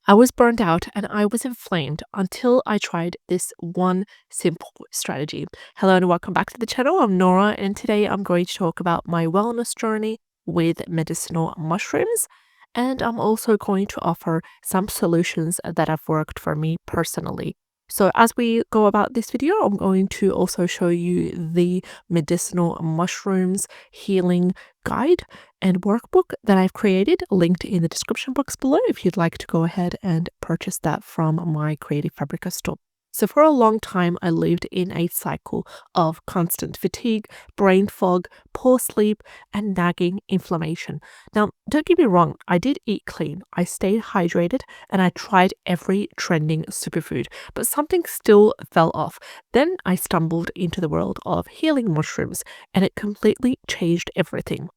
I was burned out and I was inflamed until I tried this one simple strategy. Hello and welcome back to the channel. I'm Nora, and today I'm going to talk about my wellness journey with medicinal mushrooms. And I'm also going to offer some solutions that have worked for me personally. So as we go about this video, I'm going to also show you the medicinal mushrooms healing guide and workbook that I've created, linked in the description box below if you'd like to go ahead and purchase that from my Creative Fabrica store. So for a long time, I lived in a cycle of constant fatigue, brain fog, poor sleep, and nagging inflammation. Now, don't get me wrong, I did eat clean, I stayed hydrated, and I tried every trending superfood, but something still fell off. Then I stumbled into the world of healing mushrooms, and it completely changed everything.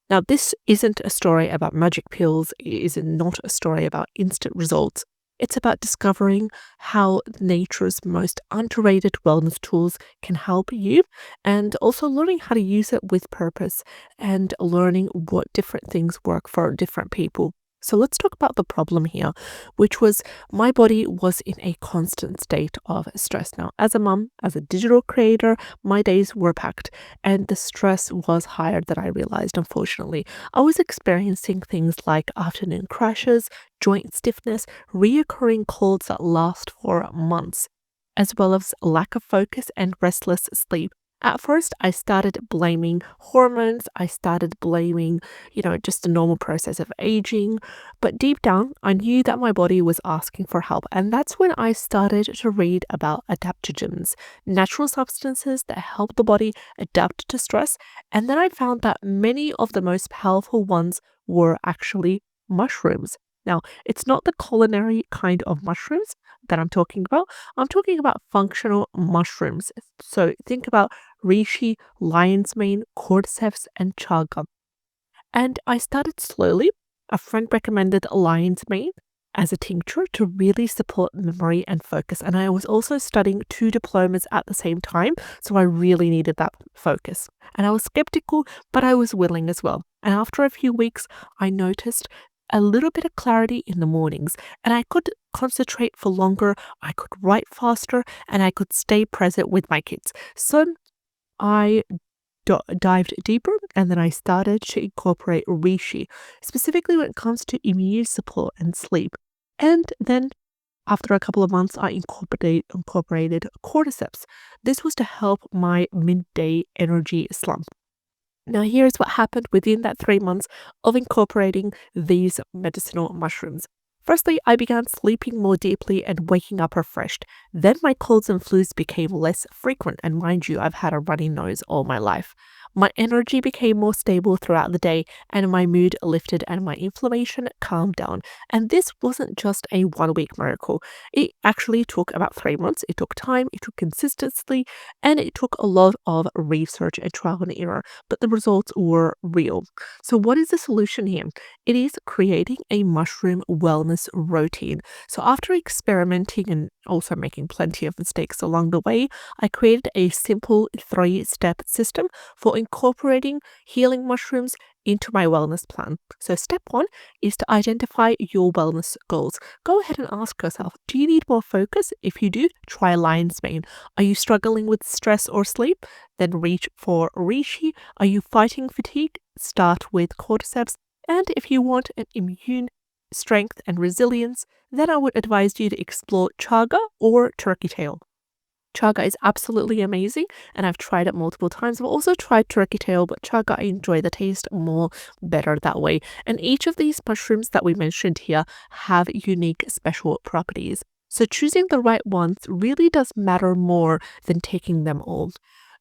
Now, this isn't a story about magic pills, it is not a story about instant results. It's about discovering how nature's most underrated wellness tools can help you, and also learning how to use it with purpose and learning what different things work for different people. So let's talk about the problem here, which was my body was in a constant state of stress. Now, as a mum, as a digital creator, my days were packed and the stress was higher than I realized, unfortunately. I was experiencing things like afternoon crashes, joint stiffness, reoccurring colds that last for months, as well as lack of focus and restless sleep. At first, I started blaming hormones. I started blaming, just the normal process of aging. But deep down, I knew that my body was asking for help. And that's when I started to read about adaptogens, natural substances that help the body adapt to stress. And then I found that many of the most powerful ones were actually mushrooms. Now, it's not the culinary kind of mushrooms that I'm talking about. I'm talking about functional mushrooms. So think about Reishi, lion's mane, cordyceps, and chaga. And I started slowly. A friend recommended lion's mane as a tincture to really support memory and focus. And I was also studying 2 diplomas at the same time, so I really needed that focus. And I was skeptical, but I was willing as well. And after a few weeks, I noticed a little bit of clarity in the mornings, and I could concentrate for longer, I could write faster, and I could stay present with my kids. So I dived deeper, and then I started to incorporate reishi, specifically when it comes to immune support and sleep. And then after a couple of months, I incorporated cordyceps. This was to help my midday energy slump. Now, here's what happened within that 3 months of incorporating these medicinal mushrooms. Firstly, I began sleeping more deeply and waking up refreshed. Then my colds and flus became less frequent, and mind you, I've had a runny nose all my life. My energy became more stable throughout the day, and my mood lifted and my inflammation calmed down. And this wasn't just a 1 week miracle. It actually took about 3 months. It took time, it took consistency, and it took a lot of research and trial and error, but the results were real. So what is the solution here? It is creating a mushroom wellness routine. So after experimenting and also making plenty of mistakes along the way, I created a simple 3-step system for incorporating healing mushrooms into my wellness plan. So step 1 is to identify your wellness goals. Go ahead and ask yourself, do you need more focus? If you do, try lion's mane. Are you struggling with stress or sleep? Then reach for reishi. Are you fighting fatigue? Start with cordyceps. And if you want an immune strength and resilience, then I would advise you to explore chaga or turkey tail. Chaga is absolutely amazing, and I've tried it multiple times. I've also tried turkey tail, but chaga, I enjoy the taste more better that way. And each of these mushrooms that we mentioned here have unique special properties. So choosing the right ones really does matter more than taking them all.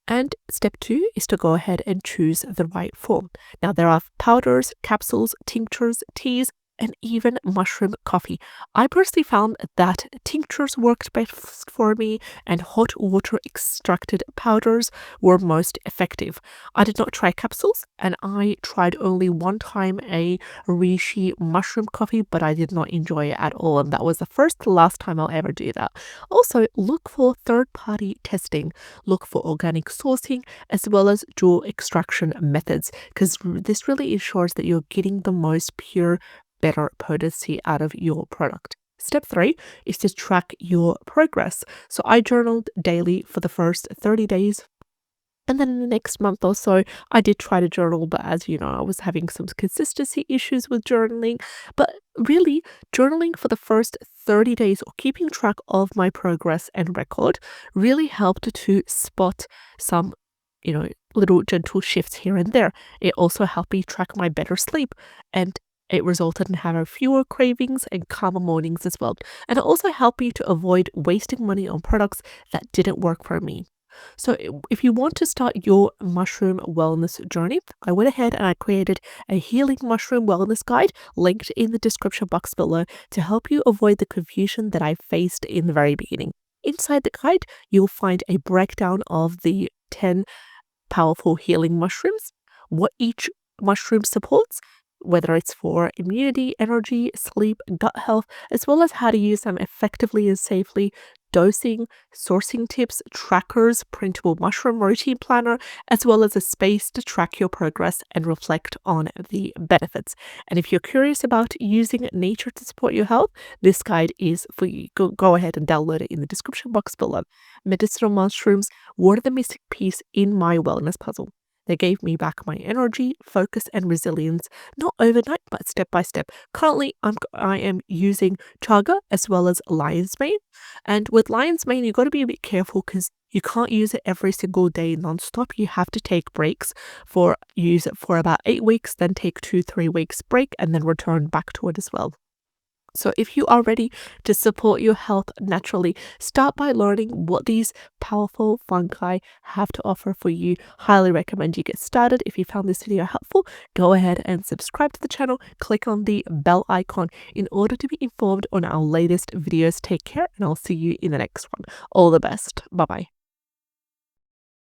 And step 2 is to go ahead and choose the right form. Now, there are powders, capsules, tinctures, teas, and even mushroom coffee. I personally found that tinctures worked best for me, and hot water extracted powders were most effective. I did not try capsules, and I tried only one time a reishi mushroom coffee, but I did not enjoy it at all, and that was the last time I'll ever do that. Also, look for third-party testing. Look for organic sourcing as well as dual extraction methods, because this really ensures that you're getting the most pure, better potency out of your product. Step 3 is to track your progress. So I journaled daily for the first 30 days. And then in the next month or so, I did try to journal, but as you know, I was having some consistency issues with journaling. But really, journaling for the first 30 days or keeping track of my progress and record really helped to spot some, little gentle shifts here and there. It also helped me track my better sleep, and it resulted in having fewer cravings and calmer mornings as well. And it also helped me to avoid wasting money on products that didn't work for me. So, if you want to start your mushroom wellness journey, I went ahead and I created a healing mushroom wellness guide linked in the description box below to help you avoid the confusion that I faced in the very beginning. Inside the guide, you'll find a breakdown of the 10 powerful healing mushrooms, what each mushroom supports, whether it's for immunity, energy, sleep, gut health, as well as how to use them effectively and safely, dosing, sourcing tips, trackers, printable mushroom routine planner, as well as a space to track your progress and reflect on the benefits. And if you're curious about using nature to support your health, this guide is for you. Go ahead and download it in the description box below. Medicinal mushrooms were the missing piece in my wellness puzzle. They gave me back my energy, focus, and resilience, not overnight, but step by step. Currently, I am using Chaga as well as lion's mane. And with lion's mane, you've got to be a bit careful because you can't use it every single day nonstop. You have to take breaks use it for about 8 weeks, then take 2-3 weeks break, and then return back to it as well. So if you are ready to support your health naturally, start by learning what these powerful fungi have to offer for you. Highly recommend you get started. If you found this video helpful, go ahead and subscribe to the channel. Click on the bell icon in order to be informed on our latest videos. Take care, and I'll see you in the next one. All the best. Bye-bye.